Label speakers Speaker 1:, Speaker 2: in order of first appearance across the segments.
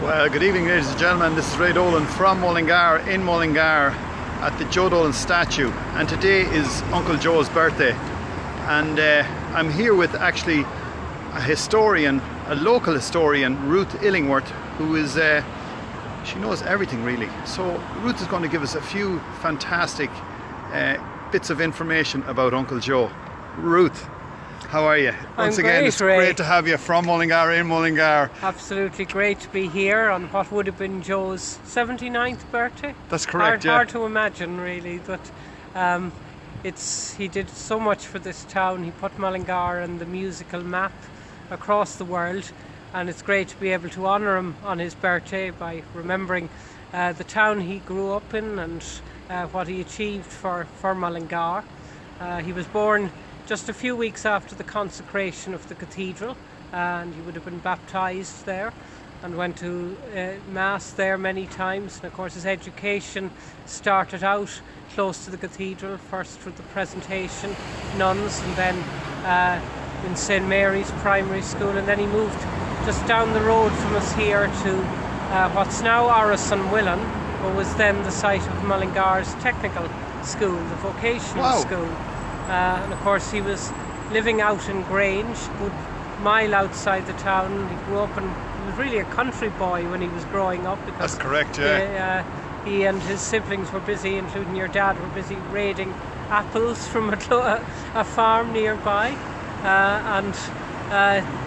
Speaker 1: Well, good evening, ladies and gentlemen. This is Ray Dolan from Mullingar in Mullingar at the Joe Dolan statue, and today is Uncle Joe's birthday, and I'm here with actually a historian, a local historian, Ruth Illingworth, who is she knows everything really. So Ruth is going to give us a few fantastic bits of information about Uncle Joe. Ruth, how are you?
Speaker 2: Once again,
Speaker 1: it's
Speaker 2: Ray.
Speaker 1: great to have you from Mullingar in Mullingar.
Speaker 2: Absolutely great to be here on what would have been Joe's 79th birthday.
Speaker 1: That's correct,
Speaker 2: Hard to imagine really, but he did so much for this town. He put Mullingar on the musical map across the world, and it's great to be able to honour him on his birthday by remembering the town he grew up in and what he achieved for Mullingar. He was born just a few weeks after the consecration of the cathedral, and he would have been baptised there and went to Mass there many times. And of course his education started out close to the cathedral, first with the Presentation nuns and then in St Mary's Primary School, and then he moved just down the road from us here to what's now Willan, but was then the site of Mullingar's technical school, the vocational school. And of course he was living out in Grange, a good mile outside the town. He grew up and he was really a country boy when he was growing up, because
Speaker 1: that's correct, yeah.
Speaker 2: He and his siblings were busy, including your dad, were busy raiding apples from a farm nearby. And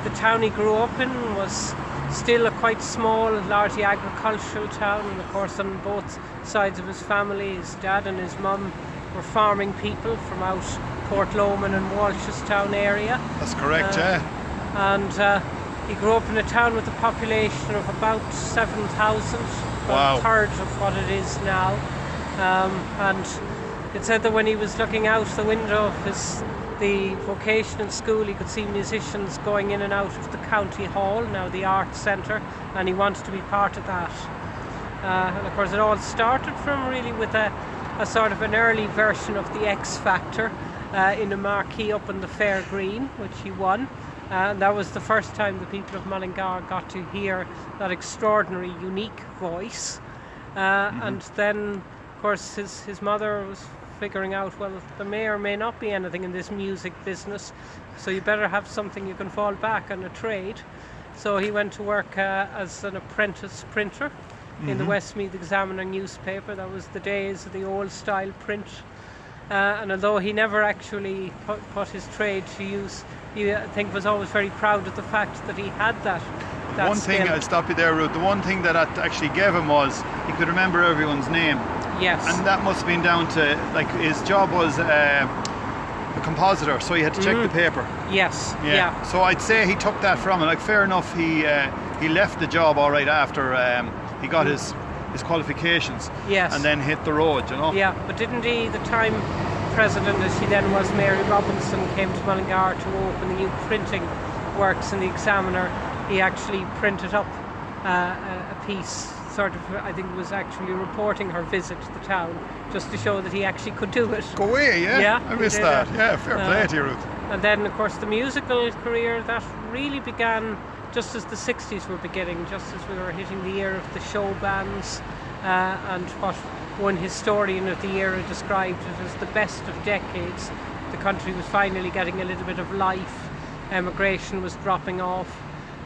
Speaker 2: the town he grew up in was still a quite small, largely agricultural town, and of course on both sides of his family, his dad and his mum were farming people from out Port Lomond and Walshestown area.
Speaker 1: That's correct, yeah.
Speaker 2: And he grew up in a town with a population of about 7,000, about a third of what it is now. And it said that when he was looking out the window of the vocational school, he could see musicians going in and out of the county hall, now the arts centre, and he wanted to be part of that. And of course it all started from really with a sort of an early version of the X Factor in a marquee up in the Fair Green, which he won. And that was the first time the people of Mullingar got to hear that extraordinary, unique voice. And then, of course, his mother was figuring out, well, there may or may not be anything in this music business, so you better have something you can fall back on, a trade. So he went to work as an apprentice printer in the Westmeath Examiner newspaper. That was the days of the old style print. And although he never actually put his trade to use, he, I think, was always very proud of the fact that he had that
Speaker 1: one
Speaker 2: skill.
Speaker 1: thing, I'll stop you there, Ruth, the one thing that actually gave him was he could remember everyone's name.
Speaker 2: Yes.
Speaker 1: And that must have been down to, like, his job was a compositor, so he had to check the paper.
Speaker 2: Yes, yeah.
Speaker 1: So I'd say he took that from him. Like, fair enough, he left the job all right after he got his qualifications.
Speaker 2: Yes.
Speaker 1: And then hit the road, you know.
Speaker 2: Yeah, but didn't he, the time president, as she then was, Mary Robinson, came to Mullingar to open the new printing works in the Examiner, he actually printed up a piece, sort of, I think it was actually reporting her visit to the town, just to show that he actually could do it.
Speaker 1: Go away, yeah?
Speaker 2: Yeah,
Speaker 1: I missed that. Yeah, fair play to you, Ruth.
Speaker 2: And then, of course, the musical career, that really began just as the 60s were beginning, just as we were hitting the era of the show bands, and what one historian of the era described it as the best of decades. The country was finally getting a little bit of life, emigration was dropping off,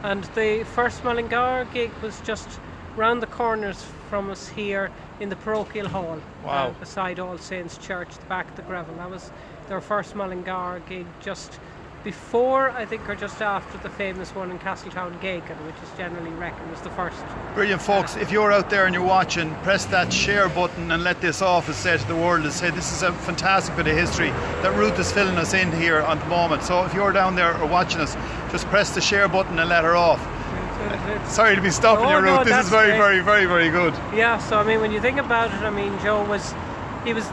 Speaker 2: and the first Mullingar gig was just round the corners from us here in the parochial hall.
Speaker 1: Wow.
Speaker 2: Beside All Saints Church, the back of the gravel. That was their first Mullingar gig, just before, I think, or just after the famous one in Castletown Gagan, which is generally reckoned as the first.
Speaker 1: Brilliant, folks. If you're out there and you're watching, press that share button and let this off, as say to the world, as say this is a fantastic bit of history that Ruth is filling us in here at the moment. So if you're down there or watching us, just press the share button and let her off. Sorry to be stopping you, Ruth. This is very, very, very, very good.
Speaker 2: Yeah, so I mean, when you think about it, I mean, Joe was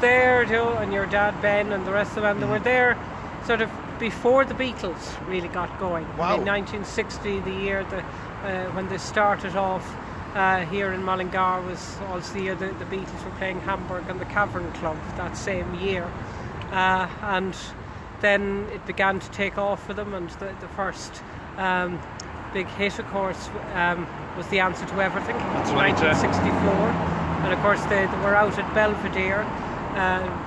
Speaker 2: there, Joe, and your dad Ben and the rest of them, they were there sort of before the Beatles really got going.
Speaker 1: Wow.
Speaker 2: In 1960, the year when they started off here in Mullingar, was also the year the Beatles were playing Hamburg and the Cavern Club that same year. And then it began to take off for them, and the first big hit, of course, was The Answer to Everything,
Speaker 1: That's right,
Speaker 2: 1964. And of course they were out at Belvedere.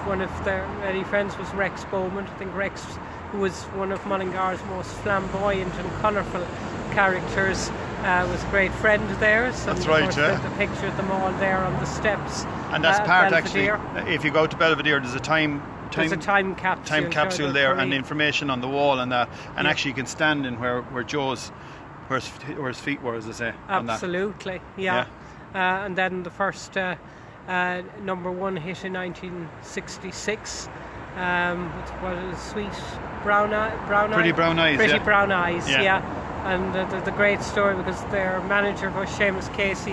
Speaker 2: One of their many friends was Rex Bowman. I think Rex, who was one of Mullingar's most flamboyant and colourful characters, was a great friend of theirs.
Speaker 1: That's
Speaker 2: and
Speaker 1: right,
Speaker 2: of course, the picture of them all there on the steps.
Speaker 1: And that's part
Speaker 2: Belvedere.
Speaker 1: actually, if you go to Belvedere, there's a time capsule there and information on the wall and that. And actually you can stand in where his feet were, as I say.
Speaker 2: Absolutely, yeah. And then the first number one hit in 1966 with what is Sweet Brown Eyes?
Speaker 1: Pretty Brown Eyes,
Speaker 2: Pretty
Speaker 1: yeah.
Speaker 2: Brown Eyes,
Speaker 1: Yeah.
Speaker 2: yeah. And the great story, because their manager was Seamus Casey,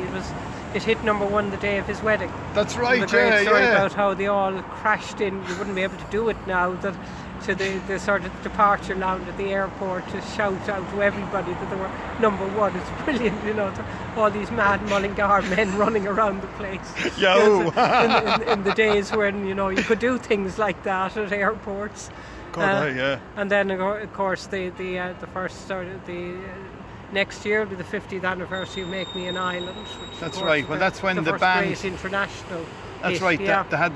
Speaker 2: it hit number one the day of his wedding.
Speaker 1: That's right,
Speaker 2: The great story
Speaker 1: yeah.
Speaker 2: about how they all crashed in. You wouldn't be able to do it now, to the sort of departure lounge at the airport to shout out to everybody that they were number one. It's brilliant, you know, all these mad Mullingar men running around the place.
Speaker 1: Yo!
Speaker 2: in the days when, you know, you could do things like that at airports.
Speaker 1: Yeah.
Speaker 2: And then, of course, the first started next year will be the 50th anniversary of Make Me an Island. Which
Speaker 1: That's
Speaker 2: of course,
Speaker 1: right. Well, that's when the
Speaker 2: first
Speaker 1: band.
Speaker 2: great international.
Speaker 1: That's
Speaker 2: hit,
Speaker 1: right.
Speaker 2: Yeah.
Speaker 1: They had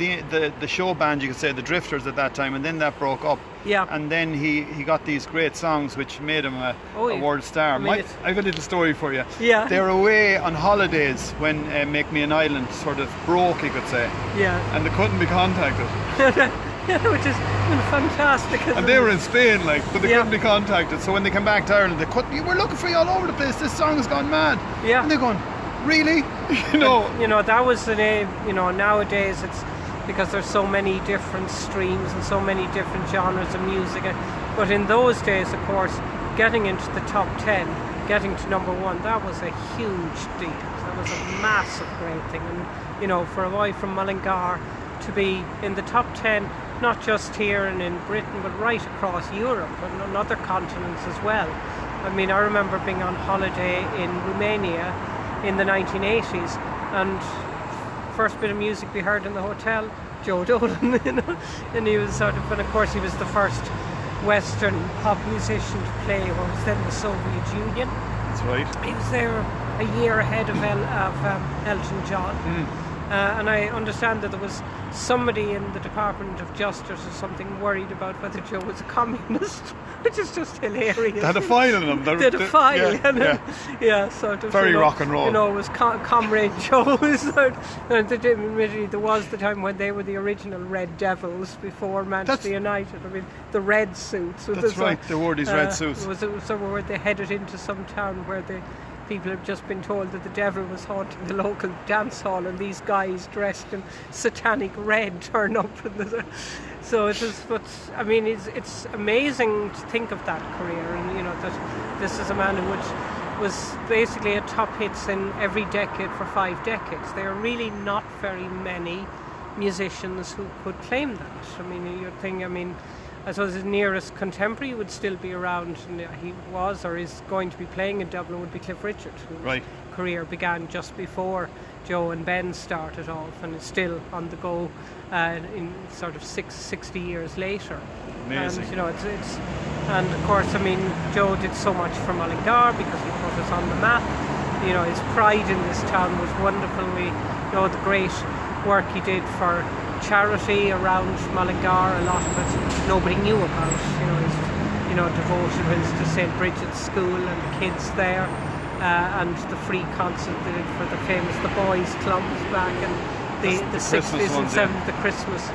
Speaker 1: the show band, you could say, the Drifters at that time, and then that broke up.
Speaker 2: Yeah.
Speaker 1: And then he got these great songs which made him a
Speaker 2: yeah.
Speaker 1: world star.
Speaker 2: I mean,
Speaker 1: I have a little story for you.
Speaker 2: Yeah.
Speaker 1: They were away on holidays when Make Me an Island sort of broke, you could say.
Speaker 2: Yeah.
Speaker 1: And they couldn't be contacted.
Speaker 2: Which is fantastic.
Speaker 1: And they were in Spain, but they
Speaker 2: Yeah.
Speaker 1: couldn't be contacted. So when they came back to Ireland, we're looking for you all over the place. This song has gone mad.
Speaker 2: Yeah.
Speaker 1: And they're going, really? You know.
Speaker 2: And, you know, that was the name. You know, nowadays it's because there's so many different streams and so many different genres of music. But in those days, of course, getting into the top 10, getting to number one, that was a huge deal. That was a massive great thing. And you know, for a boy from Mullingar to be in the top 10, not just here and in Britain, but right across Europe and on other continents as well. I mean, I remember being on holiday in Romania in the 1980s, and first bit of music we heard in the hotel, Joe Dolan, you know, and he was sort of, and of course he was the first Western pop musician to play what was then the Soviet Union.
Speaker 1: That's right.
Speaker 2: He was there a year ahead of Elton John. And I understand that there was somebody in the Department of Justice or something worried about whether Joe was a communist, which is just hilarious.
Speaker 1: They had a file on them.
Speaker 2: They had a file,
Speaker 1: yeah.
Speaker 2: sort of.
Speaker 1: Very
Speaker 2: you know,
Speaker 1: rock and roll.
Speaker 2: You know, it was Comrade Joe. And admittedly, there was the time when they were the original Red Devils before Manchester United. I mean, the red suits.
Speaker 1: That's right, they wore these red suits.
Speaker 2: Was somewhere they headed into some town where people have just been told that the devil was haunting the local dance hall, and these guys dressed in satanic red turn up. So it was, but I mean, it's amazing to think of that career, and you know that this is a man who was basically a top hits in every decade for 5 decades. There are really not very many musicians who could claim that. I mean, you'd think, I suppose his nearest contemporary would still be around, and he was or is going to be playing in Dublin, would be Cliff Richard, whose career began just before Joe and Ben started off, and is still on the go in sort of 60 years later.
Speaker 1: Amazing.
Speaker 2: And you know, it's and of course, I mean, Joe did so much for Mullingar because he put us on the map. You know, his pride in this town was wonderful. We know the great work he did for charity around Mullingar. A lot of it nobody knew about. You know, his devotion to St. Bridget's School and the kids there, and the free concert they did for the famous The Boys Clubs back in the 60s and 70s, the Christmas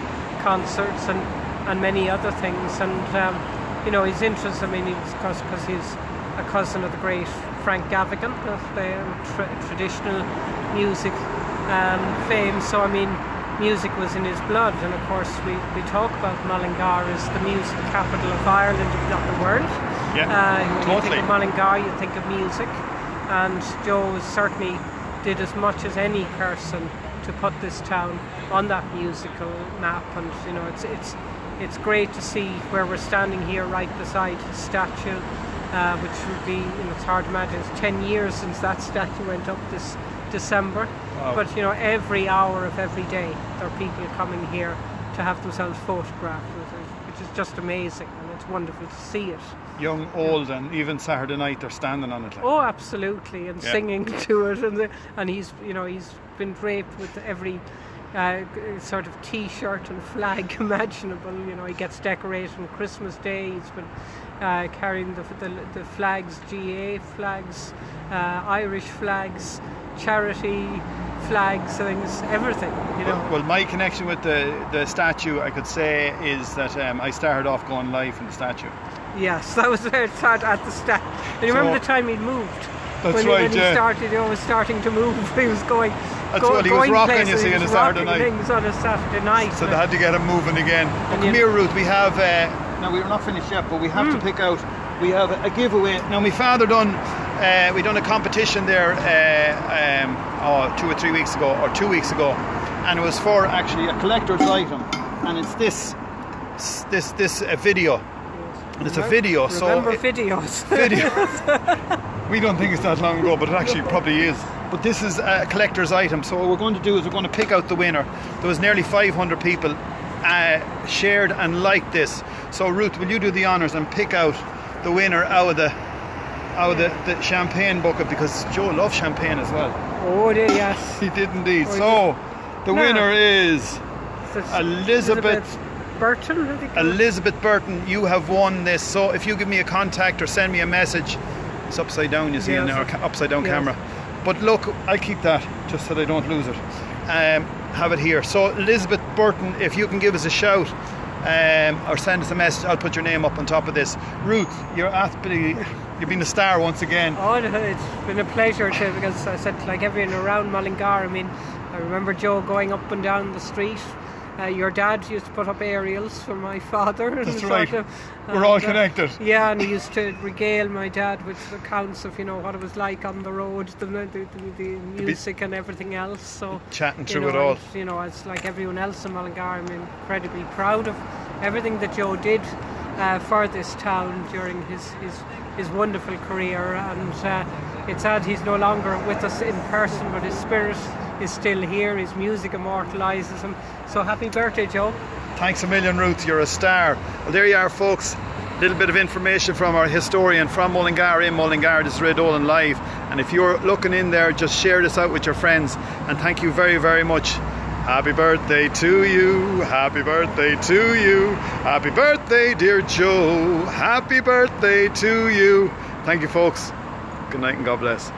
Speaker 2: concerts and many other things. And you know, his interest, I mean, because he's a cousin of the great Frank Gavigan of the traditional music fame. So I mean, music was in his blood, and of course we talk about Mullingar as the music capital of Ireland, if not the world. When you think of Mullingar, you think of music, and Joe certainly did as much as any person to put this town on that musical map. And you know, it's great to see where we're standing here right beside his statue, which would be, you know, it's hard to imagine, it's 10 years since that statue went up this December.
Speaker 1: Wow.
Speaker 2: But you know, every hour of every day there are people coming here to have themselves photographed, which is just amazing. And it's it's wonderful to see it.
Speaker 1: Young, old, and even Saturday night they're standing on it. Like.
Speaker 2: Oh, absolutely, and singing to it, and he's been draped with every sort of T-shirt and flag imaginable. He gets decorated on Christmas Day. He's been carrying the flags, GA flags, Irish flags, charity flags, things, everything.
Speaker 1: Well, my connection with the statue, I could say, is that I started off going live in the statue.
Speaker 2: Yes, that was where it started, at the statue. And you remember the time he moved?
Speaker 1: That's
Speaker 2: when
Speaker 1: right.
Speaker 2: He started, he was starting to move. He was going.
Speaker 1: That's what he was rocking,
Speaker 2: places.
Speaker 1: you see, on a Saturday night.
Speaker 2: Things on a Saturday night.
Speaker 1: So they had to get him moving again. But come here, Ruth. We have. Now we're not finished yet, but we have to pick out. We have a giveaway. Now my father done. We done a competition there 2 or 3 weeks ago, or 2 weeks ago, and it was for actually a collector's item, and it's this video. And it's a video.
Speaker 2: Remember videos.
Speaker 1: We don't think it's that long ago, but it actually probably is. But this is a collector's item. So what we're going to do is we're going to pick out the winner. There was nearly 500 people shared and liked this. So Ruth, will you do the honours and pick out the winner out of the champagne bucket, because Joe loves champagne as well.
Speaker 2: Oh, yes.
Speaker 1: He did indeed. So the winner is Elizabeth
Speaker 2: Burton, I think.
Speaker 1: Elizabeth Burton, you have won this. So if you give me a contact or send me a message, it's upside down, you see, in our upside down camera. But look, I'll keep that just so that I don't lose it. Have it here. So Elizabeth Burton, if you can give us a shout or send us a message, I'll put your name up on top of this. Ruth, you've been a star once again.
Speaker 2: Oh, it's been a pleasure too, because I said, like, everyone around Mullingar. I mean, I remember Joe going up and down the street. Your dad used to put up aerials for my father.
Speaker 1: That's right. We're all connected.
Speaker 2: Yeah, and he used to regale my dad with accounts of what it was like on the road, the music and everything else. So
Speaker 1: chatting through it all.
Speaker 2: And, as like everyone else in Mullingar, I'm incredibly proud of everything that Joe did for this town during his wonderful career. And it's sad he's no longer with us in person, but his spirit is still here. His music immortalises him. So happy birthday, Joe.
Speaker 1: Thanks a million, Ruth. You're a star. Well, there you are, folks. A little bit of information from our historian from Mullingar in Mullingar. This is Ray Dolan live. And if you're looking in there, just share this out with your friends. And thank you very, very much. Happy birthday to you. Happy birthday to you. Happy birthday, dear Joe. Happy birthday to you. Thank you, folks. Good night and God bless.